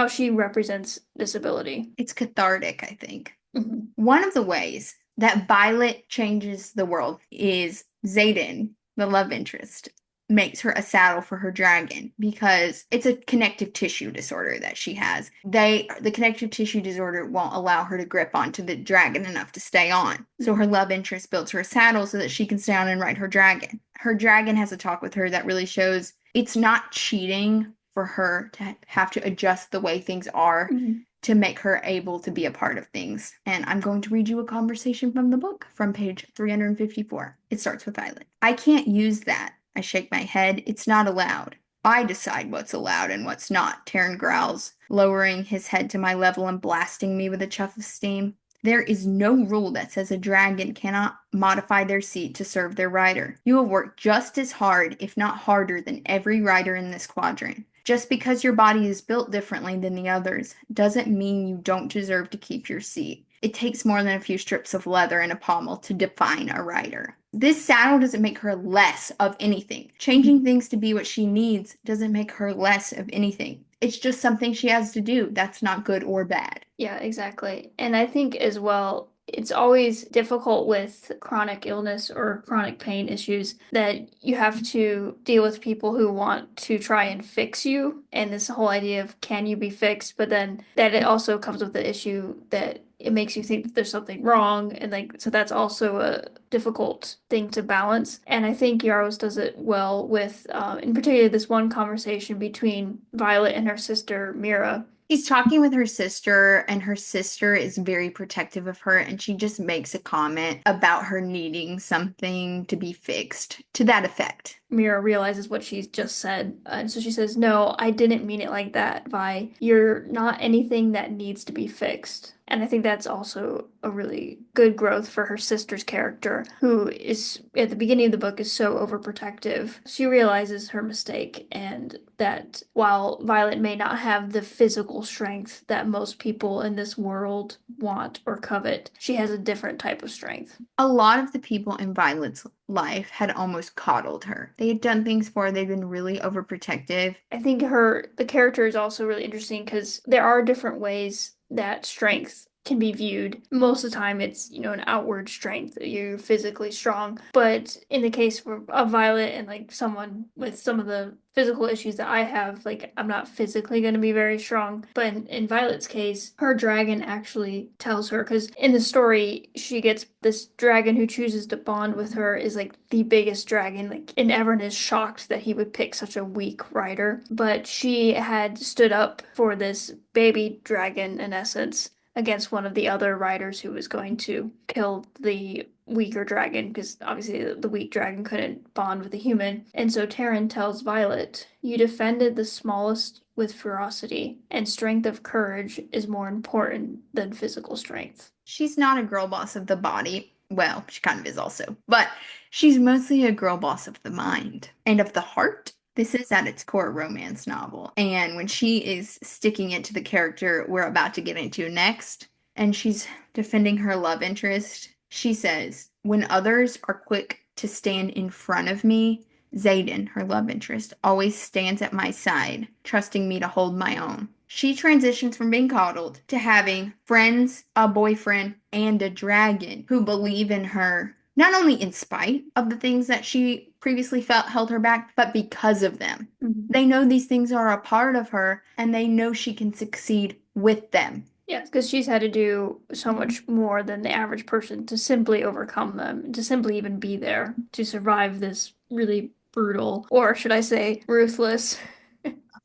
she represents disability. It's cathartic, I think. Mhm. One of the ways that Violet changes the world is Xaden, the love interest, makes her a saddle for her dragon because it's a connective tissue disorder that she has. The connective tissue disorder won't allow her to grip onto the dragon enough to stay on. So her love interest builds her a saddle so that she can stay on and ride her dragon. Her dragon has a talk with her that really shows it's not cheating for her to have to adjust the way things are Mhm. to make her able to be a part of things. And I'm going to read you a conversation from the book from page 354. It starts with Violet. I can't use that. I shake my head. It's not allowed. I decide what's allowed and what's not, Taryn growls, lowering his head to my level and blasting me with a chuff of steam. There is no rule that says a dragon cannot modify their seat to serve their rider. You have worked just as hard, if not harder, than every rider in this quadrant. Just because your body is built differently than the others doesn't mean you don't deserve to keep your seat. It takes more than a few strips of leather and a pommel to define a rider. This saddle doesn't make her less of anything. Changing things to be what she needs doesn't make her less of anything. It's just something she has to do. That's not good or bad. Yeah, exactly. And I think as well, it's always difficult with chronic illness or chronic pain issues that you have to deal with people who want to try and fix you. And this whole idea of can you be fixed, but then that it also comes with the issue that it makes you think that there's something wrong. And like, so that's also a difficult thing to balance. And I think Yarros does it well with, in particular, this one conversation between Violet and her sister, Mira. He's talking with her sister, and her sister is very protective of her, and she just makes a comment about her needing something to be fixed to that effect. Mira realizes what she's just said. And so she says, no, I didn't mean it like that, Vi. You're not anything that needs to be fixed. And I think that's also a really good growth for her sister's character, who is at the beginning of the book is so overprotective. She realizes her mistake and that while Violet may not have the physical strength that most people in this world want or covet, she has a different type of strength. A lot of the people in Violet's life had almost coddled her. They had done things for her, they'd been really overprotective. I think the character is also really interesting because there are different ways that strength can be viewed. Most of the time it's, an outward strength. You're physically strong. But in the case of Violet and like someone with some of the physical issues that I have, like I'm not physically going to be very strong. But in Violet's case, her dragon actually tells her, because in the story, she gets this dragon who chooses to bond with her is like the biggest dragon. Like, and everyone is shocked that he would pick such a weak rider. But she had stood up for this baby dragon, in essence, against one of the other riders who was going to kill the weaker dragon because obviously the weak dragon couldn't bond with a human. And so Taryn tells Violet, you defended the smallest with ferocity, and strength of courage is more important than physical strength. She's not a girl boss of the body. Well, she kind of is also, but she's mostly a girl boss of the mind and of the heart. This is at its core a romance novel. And when she is sticking it to the character we're about to get into next, and she's defending her love interest, she says, when others are quick to stand in front of me, Xaden, her love interest, always stands at my side, trusting me to hold my own. She transitions from being coddled to having friends, a boyfriend, and a dragon who believe in her, not only in spite of the things that she previously felt held her back, but because of them. Mhm. They know these things are a part of her, and they know she can succeed with them. Yeah, because she's had to do so much more than the average person to simply overcome them, to simply even be there, to survive this really brutal, or should I say, ruthless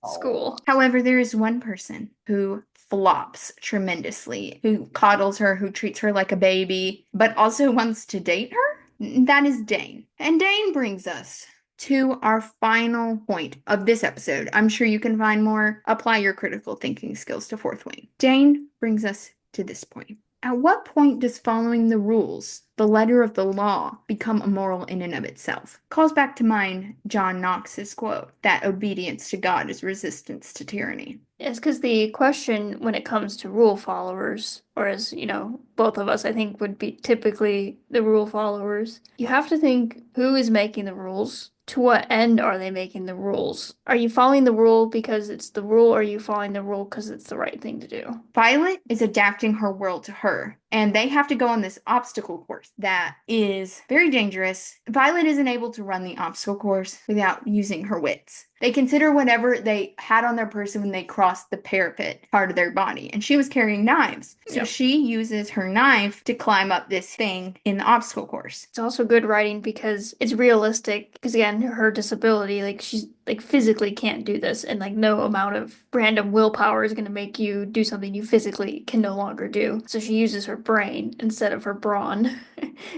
school. However, there is one person who flops tremendously, who coddles her, who treats her like a baby, but also wants to date her. That is Dane. And Dane brings us to our final point of this episode. I'm sure you can find more. Apply your critical thinking skills to Fourth Wing. Dane brings us to this point. At what point does following the rules, the letter of the law, become immoral in and of itself? Calls back to mind John Knox's quote, that obedience to God is resistance to tyranny. It's because the question when it comes to rule followers, or as, both of us, I think, would be typically the rule followers, you have to think who is making the rules? To what end are they making the rules? Are you following the rule because it's the rule, or are you following the rule because it's the right thing to do? Violet is adapting her world to her, and they have to go on this obstacle course that is very dangerous. Violet isn't able to run the obstacle course without using her wits. They consider whatever they had on their person when they crossed the parapet part of their body, and she was carrying knives. So Yep. she uses her knife to climb up this thing in the obstacle course. It's also good writing because it's realistic. Because again, her disability, like she's like physically can't do this, and like no amount of random willpower is going to make you do something you physically can no longer do. So she uses her brain instead of her brawn,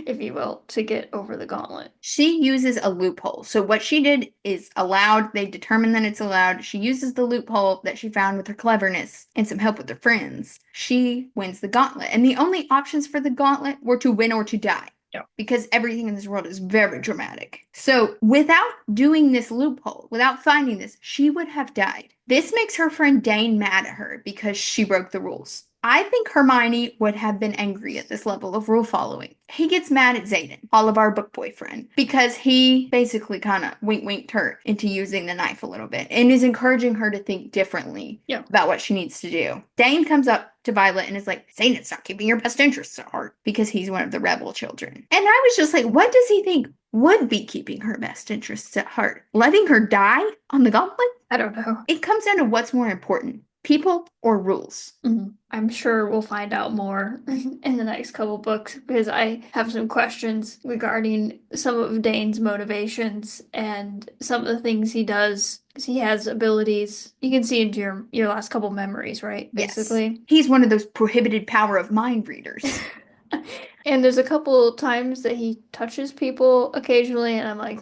if you will, to get over the gauntlet. She uses a loophole. So what she did is allowed. They determined that it's allowed. She uses the loophole that she found with her cleverness and some help with her friends. She wins the gauntlet. And the only options for the gauntlet were to win or to die. Because everything in this world is very dramatic. So without doing this loophole, without finding this, she would have died. This makes her friend Dane mad at her because she broke the rules. I think Hermione would have been angry at this level of rule following. He gets mad at Xaden, Oliver book boyfriend, because he basically kind of winked her into using the knife a little bit and is encouraging her to think differently about what she needs to do. Dane comes up to Violet and is like, Xaden's not keeping your best interests at heart because he's one of the rebel children. And I was just like, what does he think would be keeping her best interests at heart? Letting her die on the gauntlet? I don't know. It comes down to what's more important. People or rules? Mm-hmm. I'm sure we'll find out more in the next couple books because I have some questions regarding some of Dane's motivations and some of the things he does. Because he has abilities. You can see into your last couple memories, right? Basically. Yes. He's one of those prohibited power of mind readers. And there's a couple times that he touches people occasionally, and I'm like,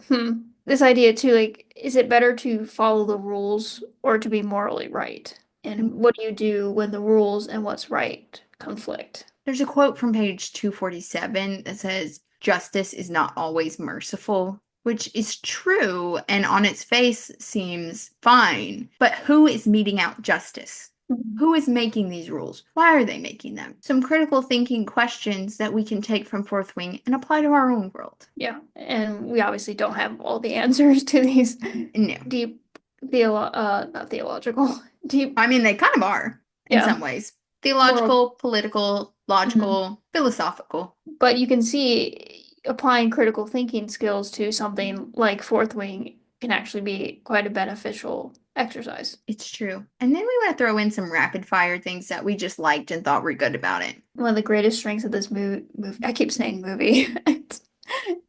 this idea too, like, is it better to follow the rules or to be morally right? And what do you do when the rules and what's right conflict? There's a quote from page 247 that says, justice is not always merciful, which is true and on its face seems fine. But who is meting out justice? Who is making these rules? Why are they making them? Some critical thinking questions that we can take from Fourth Wing and apply to our own world. Yeah, and we obviously don't have all the answers to these deep, not theological, deep. I mean, they kind of are in some ways. Theological, political, logical, philosophical. But you can see applying critical thinking skills to something like Fourth Wing can actually be quite a beneficial exercise. It's true. And then we want to throw in some rapid fire things that we just liked and thought were good about it. One of the greatest strengths of this movie, I keep saying movie,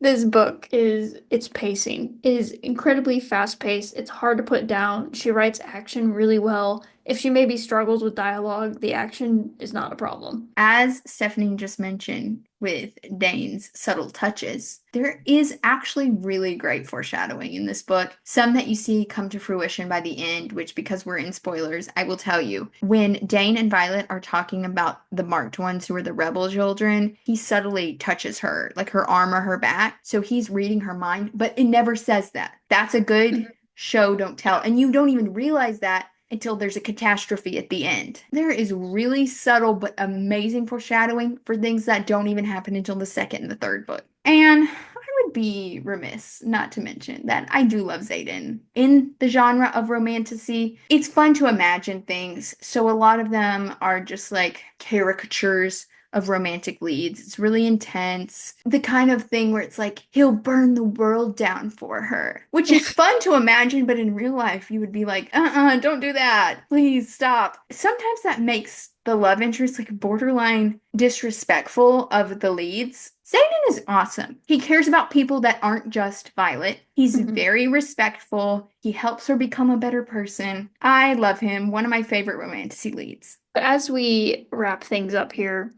this book is its pacing. It is incredibly fast-paced. It's hard to put down. She writes action really well. If she maybe struggles with dialogue, the action is not a problem. As Stephanie just mentioned with Dane's subtle touches, there is actually really great foreshadowing in this book. Some that you see come to fruition by the end, which because we're in spoilers, I will tell you. When Dane and Violet are talking about the marked ones who are the rebel children, he subtly touches her, like her arm or her back. So he's reading her mind, but it never says that. That's a good show, don't tell. And you don't even realize that until there's a catastrophe at the end. There is really subtle but amazing foreshadowing for things that don't even happen until the second and the third book. And I would be remiss not to mention that I do love Xaden. In the genre of romantasy, it's fun to imagine things, so a lot of them are just like caricatures of romantic leads. It's really intense. The kind of thing where it's like, he'll burn the world down for her. Which is fun to imagine, but in real life, you would be like, don't do that. Please stop. Sometimes that makes the love interest like borderline disrespectful of the leads. Zayden is awesome. He cares about people that aren't just Violet. He's Mhm. very respectful. He helps her become a better person. I love him. One of my favorite romantasy leads. But as we wrap things up here,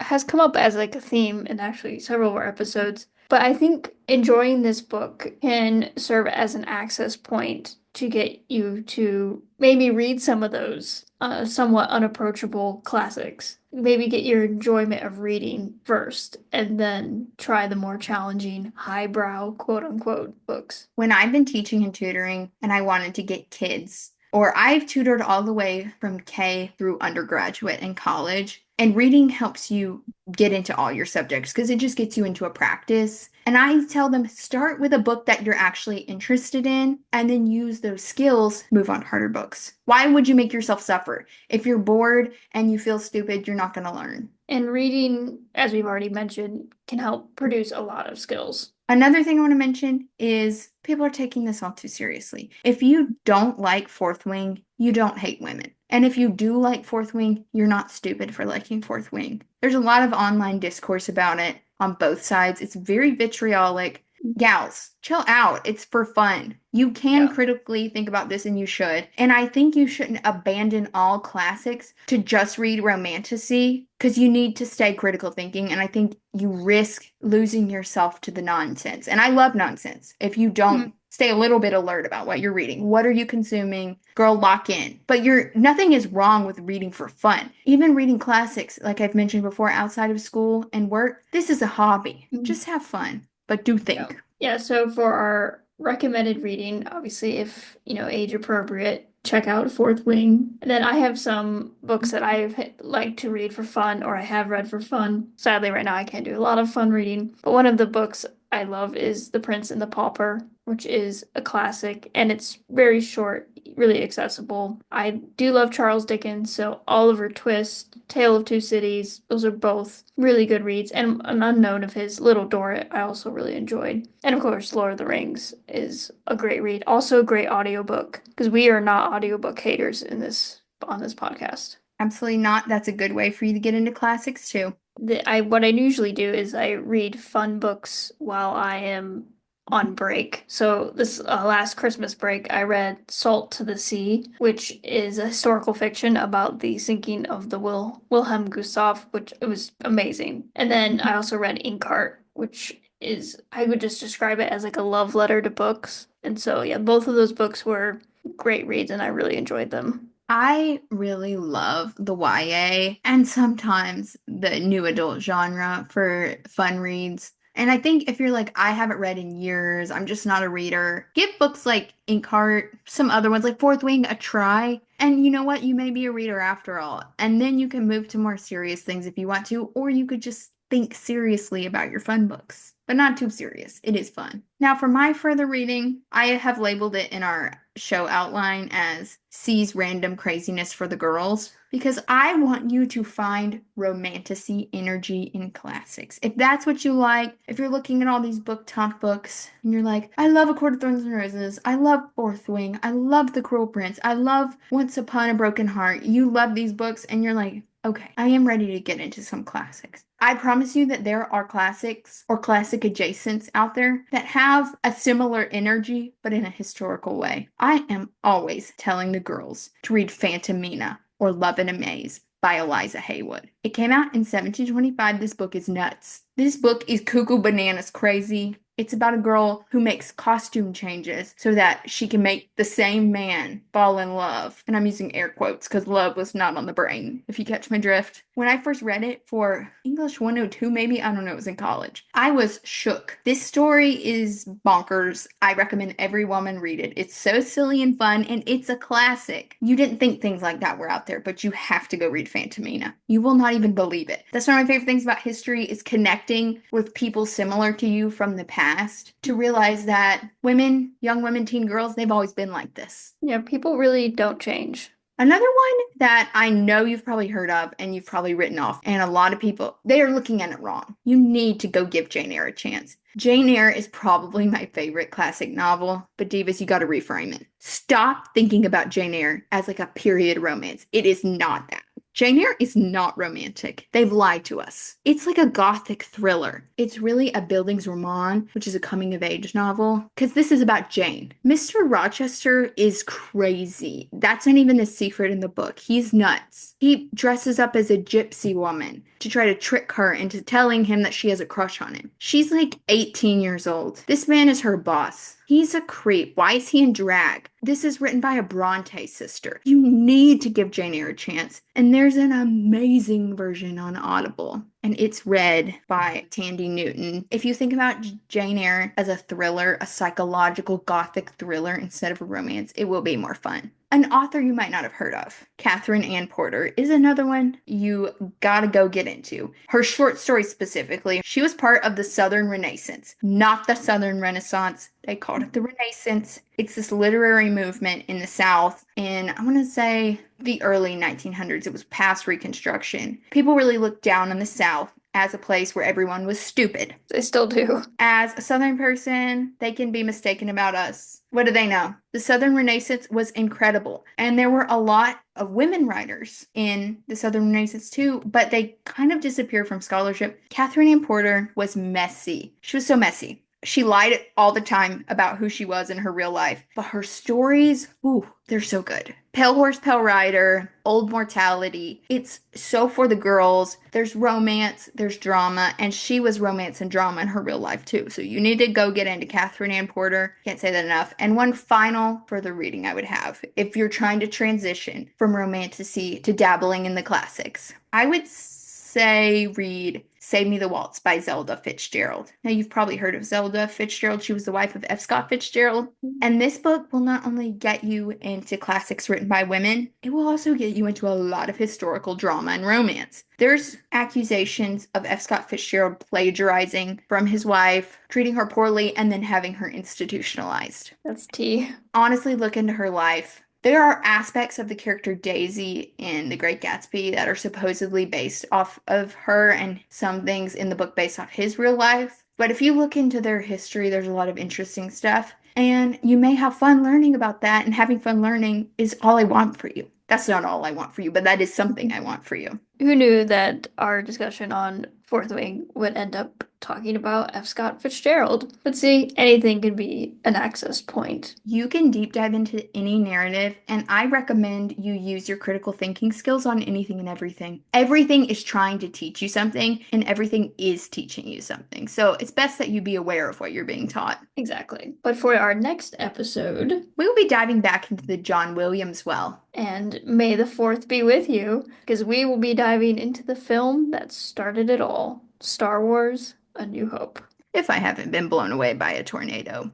has come up as like a theme in actually several of our episodes. But I think enjoying this book can serve as an access point to get you to maybe read some of those somewhat unapproachable classics. Maybe get your enjoyment of reading first, and then try the more challenging, highbrow, quote unquote, books. When I've been teaching and tutoring and I wanted to get kids, or I've tutored all the way from K through undergraduate and college, and reading helps you get into all your subjects because it just gets you into a practice. And I tell them start with a book that you're actually interested in and then use those skills, move on to harder books. Why would you make yourself suffer? If you're bored and you feel stupid, you're not going to learn. And reading, as we've already mentioned, can help produce a lot of skills. Another thing I want to mention is people are taking this all too seriously. If you don't like Fourth Wing, you don't hate women. And if you do like Fourth Wing, you're not stupid for liking Fourth Wing. There's a lot of online discourse about it on both sides. It's very vitriolic. Gals, chill out. It's for fun. You can Yeah. critically think about this and you should. And I think you shouldn't abandon all classics to just read romantasy because you need to stay critical thinking. And I think you risk losing yourself to the nonsense. And I love nonsense. If you don't stay a little bit alert about what you're reading, what are you consuming? Girl, lock in. But nothing is wrong with reading for fun. Even reading classics, like I've mentioned before, outside of school and work, this is a hobby. Mhm. Just have fun, but do think. Yeah, so for our recommended reading, obviously, if age appropriate, check out Fourth Wing. And then I have some books that I've liked to read for fun, or I have read for fun. Sadly, right now I can't do a lot of fun reading. But one of the books I love is The Prince and the Pauper, which is a classic, and it's very short, really accessible. I do love Charles Dickens, so Oliver Twist, Tale of Two Cities, those are both really good reads. And an unknown of his, Little Dorrit, I also really enjoyed. And of course, Lord of the Rings is a great read. Also a great audiobook, because we are not audiobook haters on this podcast. Absolutely not. That's a good way for you to get into classics too. What I usually do is I read fun books while I am on break. So this last Christmas break, I read Salt to the Sea, which is a historical fiction about the sinking of the Wilhelm Gustave, which it was amazing. And then I also read Inkheart, which is I would just describe it as like a love letter to books. And so yeah, both of those books were great reads and I really enjoyed them. I really love the YA and sometimes the new adult genre for fun reads. And I think if you're like, I haven't read in years, I'm just not a reader, give books like Inkheart, some other ones like Fourth Wing a try. And you know what? You may be a reader after all. And then you can move to more serious things if you want to, or you could just think seriously about your fun books, but not too serious. It is fun. Now, for my further reading, I have labeled it in our show outline as C's Random Craziness for the Girls because I want you to find romantasy energy in classics. If that's what you like, if you're looking at all these Booktok books and you're like, I love A Court of Thorns and Roses, I love Fourth Wing, I love The Cruel Prince, I love Once Upon a Broken Heart, you love these books and you're like, okay, I am ready to get into some classics. I promise you that there are classics or classic adjacents out there that have a similar energy, but in a historical way. I am always telling the girls to read Phantomina or Love in a Maze by Eliza Haywood. It came out in 1725. This book is nuts. This book is cuckoo bananas crazy. It's about a girl who makes costume changes so that she can make the same man fall in love. And I'm using air quotes because love was not on the brain, if you catch my drift. When I first read it for English 102, maybe, I don't know, it was in college, I was shook. This story is bonkers. I recommend every woman read it. It's so silly and fun, and it's a classic. You didn't think things like that were out there, but you have to go read Phantomina. You will not even believe it. That's one of my favorite things about history is connecting with people similar to you from the past to realize that women, young women, teen girls, they've always been like this. Yeah, people really don't change. Another one that I know you've probably heard of and you've probably written off, and a lot of people, they are looking at it wrong. You need to go give Jane Eyre a chance. Jane Eyre is probably my favorite classic novel, but Divas, you gotta reframe it. Stop thinking about Jane Eyre as like a period romance. It is not that. Jane Eyre is not romantic. They've lied to us. It's like a gothic thriller. It's really a Bildungsroman, which is a coming of age novel, because this is about Jane. Mr. Rochester is crazy. That's not even a secret in the book. He's nuts. He dresses up as a gypsy woman to try to trick her into telling him that she has a crush on him. She's like 18 years old. This man is her boss. He's a creep. Why is he in drag? This is written by a Brontë sister. You need to give Jane Eyre a chance. And there's an amazing version on Audible. And it's read by Thandiwe Newton. If you think about Jane Eyre as a thriller, a psychological gothic thriller instead of a romance, it will be more fun. An author you might not have heard of, Catherine Ann Porter, is another one you gotta go get into. Her short stories specifically, she was part of the Southern Renaissance, not the Southern Renaissance. They called it the Renaissance. It's this literary movement in the South in, I want to say, the early 1900s. It was past Reconstruction. People really looked down on the South as a place where everyone was stupid. They still do. As a Southern person, they can be mistaken about us. What do they know? The Southern Renaissance was incredible. And there were a lot of women writers in the Southern Renaissance too, but they kind of disappeared from scholarship. Catherine Ann Porter was messy. She was so messy. She lied all the time about who she was in her real life. But her stories, ooh, they're so good. Pale Horse, Pale Rider, Old Mortality. It's so for the girls. There's romance, there's drama, and she was romance and drama in her real life too. So you need to go get into Catherine Ann Porter. Can't say that enough. And one final further reading I would have, if you're trying to transition from romantasy to dabbling in the classics, I would say read Save Me the Waltz by Zelda Fitzgerald. Now, you've probably heard of Zelda Fitzgerald. She was the wife of F. Scott Fitzgerald. And this book will not only get you into classics written by women, it will also get you into a lot of historical drama and romance. There's accusations of F. Scott Fitzgerald plagiarizing from his wife, treating her poorly, and then having her institutionalized. That's tea. Honestly, look into her life. There are aspects of the character Daisy in The Great Gatsby that are supposedly based off of her, and some things in the book based off his real life. But if you look into their history, there's a lot of interesting stuff. And you may have fun learning about that, and having fun learning is all I want for you. That's not all I want for you, but that is something I want for you. Who knew that our discussion on Fourth Wing would end up talking about F. Scott Fitzgerald? But see, anything can be an access point. You can deep dive into any narrative, and I recommend you use your critical thinking skills on anything and everything. Everything is trying to teach you something, and everything is teaching you something. So it's best that you be aware of what you're being taught. Exactly. But for our next episode, we will be diving back into the John Williams well. And may the fourth be with you, because we will be diving into the film that started it all, Star Wars: A New Hope. If I haven't been blown away by a tornado.